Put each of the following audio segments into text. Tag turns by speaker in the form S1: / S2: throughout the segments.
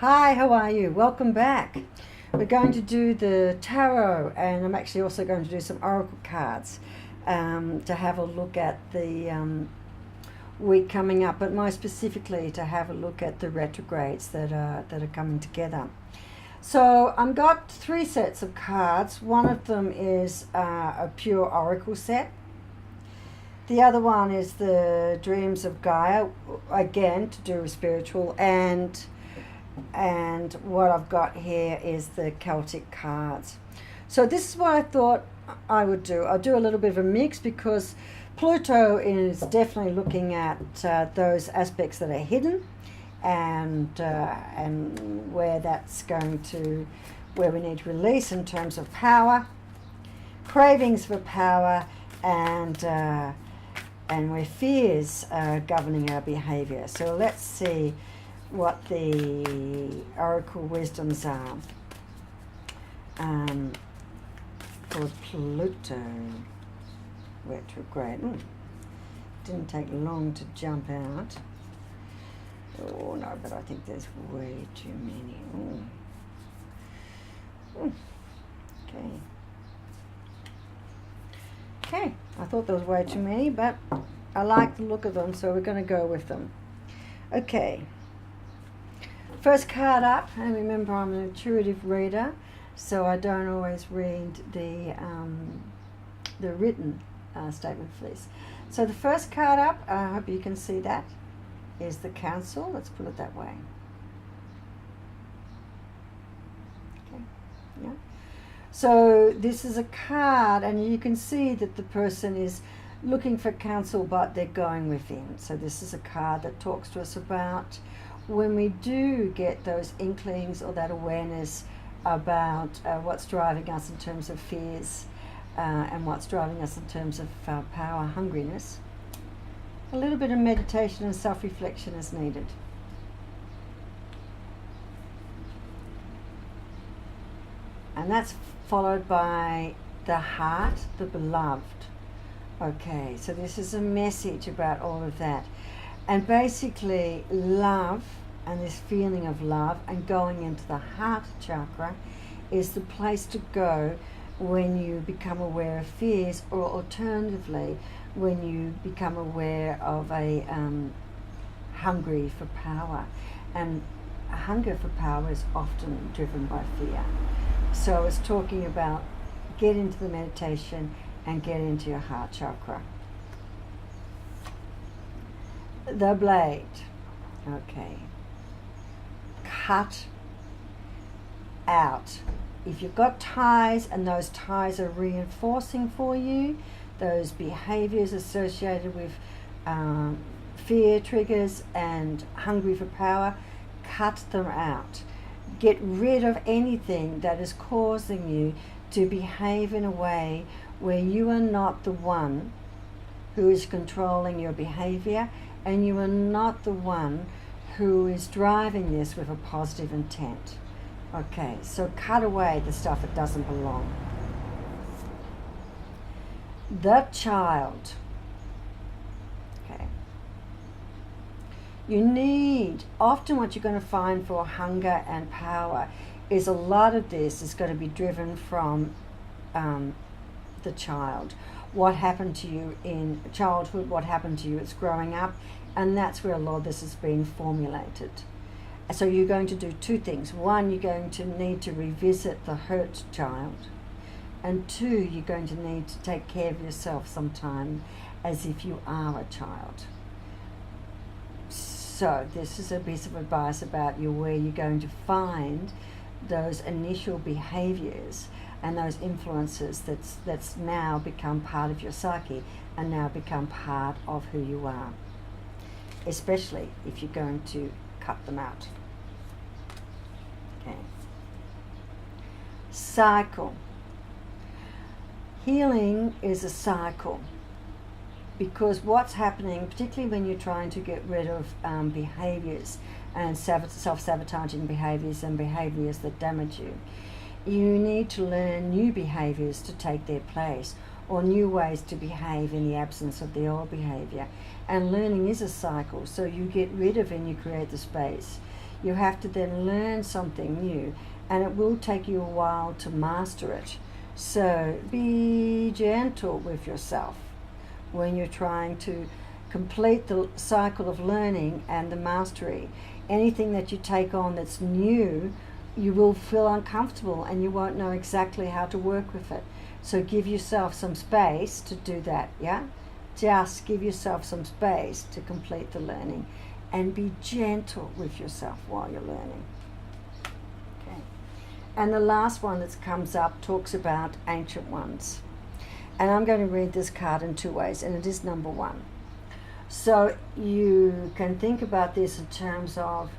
S1: Hi, how are you? Welcome back. We're going to do the tarot, and I'm actually also going to do some oracle cards to have a look at the week coming up, but more specifically to have a look at the retrogrades that are coming together. So I've got 3 sets of cards. One of them is a pure oracle set. The other one is the Dreams of Gaia, again to do with spiritual, and what I've got here is the Celtic cards. So this is what I thought I would do. I'll do a little bit of a mix because Pluto is definitely looking at those aspects that are hidden and where that's going to, where we need to release in terms of power, cravings for power, and where fears are governing our behavior. So let's see what the oracle wisdoms are for Pluto retrograde. Didn't take long to jump out. Oh no, but I think there's way too many. Okay, I thought there was way too many, but I like the look of them, so we're going to go with them. Okay. First card up, and remember I'm an intuitive reader, so I don't always read the written statement for this. So the first card up, I hope you can see that, is the Council. Let's put it that way. Okay, yeah. So this is a card, and you can see that the person is looking for counsel, but they're going within. So this is a card that talks to us about when we do get those inklings or that awareness about what's driving us in terms of fears and what's driving us in terms of power hungriness. A little bit of meditation and self-reflection is needed. And that's followed by the heart, the beloved. Okay, so this is a message about all of that. And basically, love and this feeling of love and going into the heart chakra is the place to go when you become aware of fears, or alternatively, when you become aware of a hungry for power. And hunger for power is often driven by fear. So it's talking about get into the meditation and get into your heart chakra. The blade. Okay. Cut out. If you've got ties and those ties are reinforcing for you, those behaviors associated with fear triggers and hungry for power, cut them out. Get rid of anything that is causing you to behave in a way where you are not the one who is controlling your behavior, and you are not the one who is driving this with a positive intent. Okay, so cut away the stuff that doesn't belong. The child. Okay. You need, often what you're going to find for hunger and power is a lot of this is going to be driven from the child. What happened to you in childhood, what happened to you as growing up, and that's where a lot of this has been formulated. So you're going to do 2 things. 1, you're going to need to revisit the hurt child, and 2, you're going to need to take care of yourself sometime as if you are a child. So this is a piece of advice about where you're going to find those initial behaviors and those influences that's now become part of your psyche and now become part of who you are, especially if you're going to cut them out. Okay. Cycle. Healing is a cycle, because what's happening, particularly when you're trying to get rid of behaviors and self-sabotaging behaviors and behaviors that damage you, you need to learn new behaviors to take their place, or new ways to behave in the absence of the old behavior. And learning is a cycle, so you get rid of and you create the space. You have to then learn something new, and it will take you a while to master it. So be gentle with yourself when you're trying to complete the cycle of learning and the mastery. Anything that you take on that's new, you will feel uncomfortable and you won't know exactly how to work with it. So give yourself some space to do that, yeah? Just give yourself some space to complete the learning and be gentle with yourself while you're learning. Okay. And the last one that comes up talks about ancient ones. And I'm going to read this card in two ways, and it is number one. So you can think about this in terms of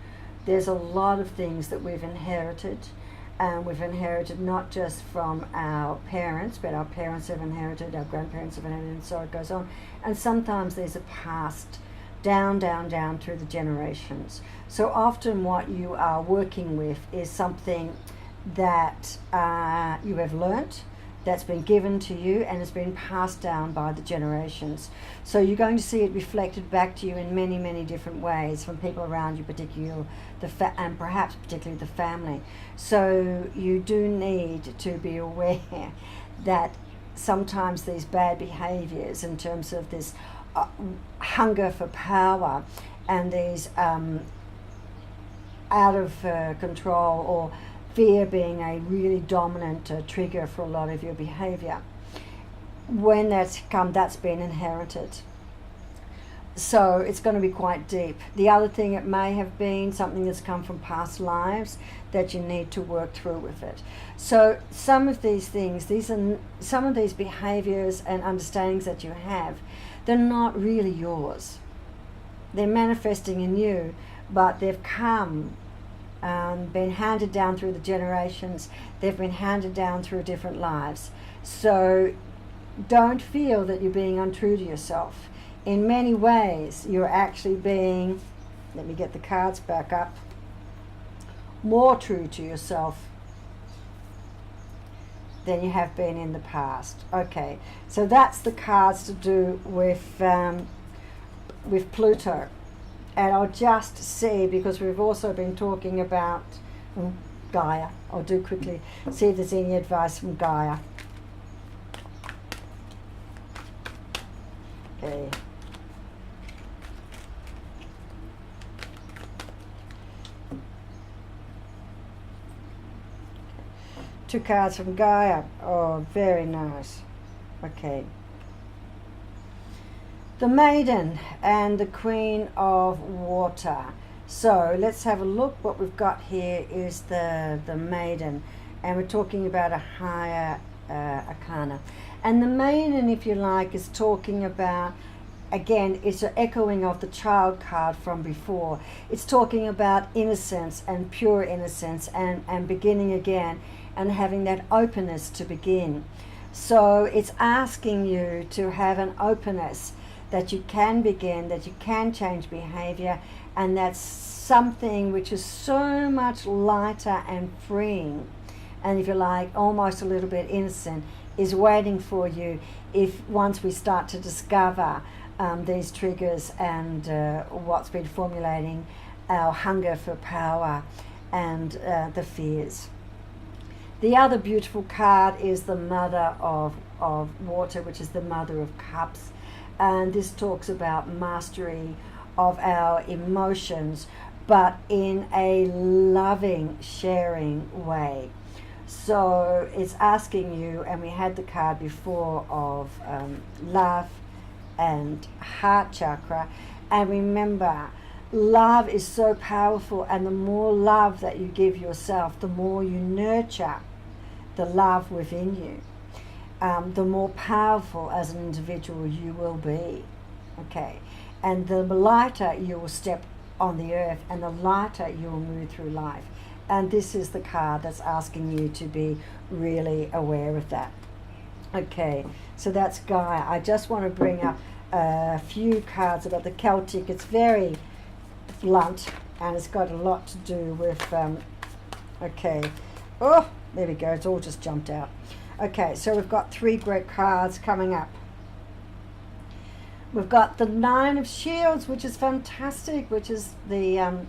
S1: there's a lot of things that we've inherited, and we've inherited not just from our parents, but our parents have inherited, our grandparents have inherited, and so it goes on. And sometimes there's a passed down through the generations. So often what you are working with is something that you have learnt, that's been given to you, and has been passed down by the generations. So you're going to see it reflected back to you in many, many different ways from people around you, particularly and perhaps particularly the family. So you do need to be aware that sometimes these bad behaviors in terms of this hunger for power and these out of control or fear being a really dominant trigger for a lot of your behavior. When that's come, that's been inherited. So it's going to be quite deep. The other thing, it may have been something that's come from past lives that you need to work through with it. So some of these things, some of these behaviors and understandings that you have, they're not really yours. They're manifesting in you, but they've come been handed down through the generations. They've been handed down through different lives. So don't feel that you're being untrue to yourself. In many ways, you're actually being, let me get the cards back up, more true to yourself than you have been in the past. Okay, so that's the cards to do with Pluto. And I'll just see, because we've also been talking about Gaia. I'll do quickly see if there's any advice from Gaia. Okay. Two cards from Gaia. Oh, very nice. Okay. The Maiden and the Queen of Water. So let's have a look. What we've got here is the Maiden, and we're talking about a higher arcana. And the Maiden, if you like, is talking about, again, it's an echoing of the Child card from before. It's talking about innocence and pure innocence and beginning again and having that openness to begin. So it's asking you to have an openness that you can begin, that you can change behavior, and that's something which is so much lighter and freeing, and if you like, almost a little bit innocent, is waiting for you if once we start to discover these triggers and what's been formulating our hunger for power and the fears. The other beautiful card is the Mother of Water, which is the Mother of Cups. And this talks about mastery of our emotions, but in a loving, sharing way. So it's asking you, and we had the card before of love and heart chakra. And remember, love is so powerful, and the more love that you give yourself, the more you nurture the love within you. The more powerful as an individual you will be, okay? And the lighter you will step on the earth, and the lighter you will move through life. And this is the card that's asking you to be really aware of that. Okay, so that's Gaia. I just want to bring up a few cards about the Celtic. It's very blunt, and it's got a lot to do with, okay. Oh, there we go, it's all just jumped out. Okay, so we've got three great cards coming up. We've got the Nine of Shields, which is fantastic, which is the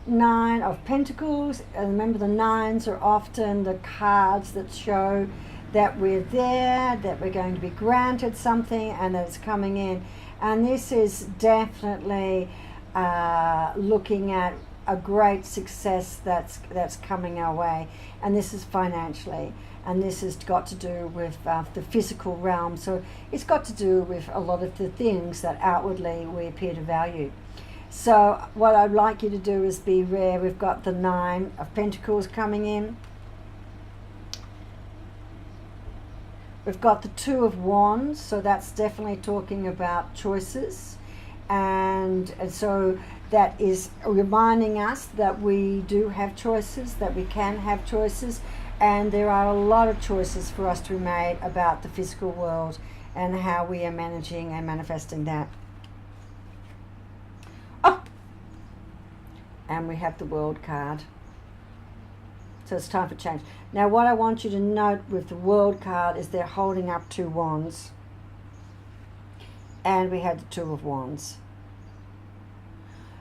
S1: Nine of Pentacles. And remember, the nines are often the cards that show that we're there, that we're going to be granted something, and that it's coming in. And this is definitely looking at a great success that's coming our way. And this is financially. And this has got to do with the physical realm. So it's got to do with a lot of the things that outwardly we appear to value. So what I'd like you to do is be rare. We've got the Nine of Pentacles coming in. We've got the Two of Wands. So that's definitely talking about choices. And so that is reminding us that we do have choices, that we can have choices. And there are a lot of choices for us to be made about the physical world and how we are managing and manifesting that. Oh! And we have the World card. So it's time for change. Now what I want you to note with the World card is they're holding up two wands. And we had the Two of Wands.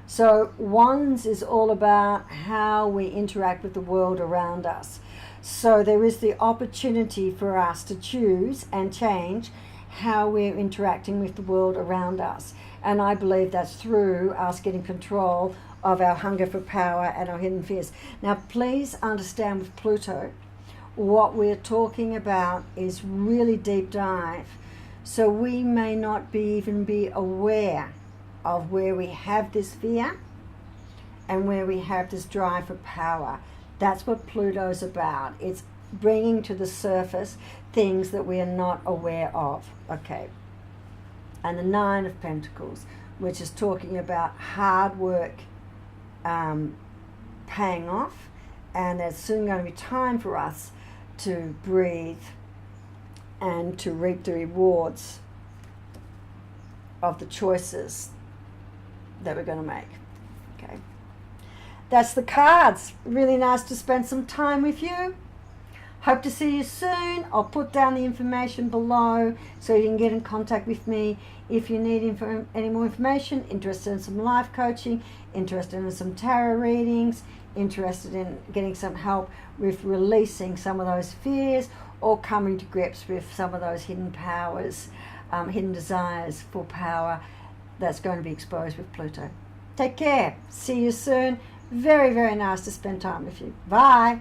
S1: So wands is all about how we interact with the world around us. So there is the opportunity for us to choose and change how we're interacting with the world around us. And I believe that's through us getting control of our hunger for power and our hidden fears. Now, please understand with Pluto, what we're talking about is really deep dive. So we may not even be aware of where we have this fear and where we have this drive for power. That's what Pluto's about. It's bringing to the surface things that we are not aware of. Okay. And the Nine of Pentacles, which is talking about hard work paying off. And there's soon going to be time for us to breathe and to reap the rewards of the choices that we're going to make. Okay. That's the cards. Really nice to spend some time with you. Hope to see you soon. I'll put down the information below so you can get in contact with me if you need any more information, interested in some life coaching, interested in some tarot readings, interested in getting some help with releasing some of those fears or coming to grips with some of those hidden powers, hidden desires for power that's going to be exposed with Pluto. Take care. See you soon. Very, very nice to spend time with you. Bye.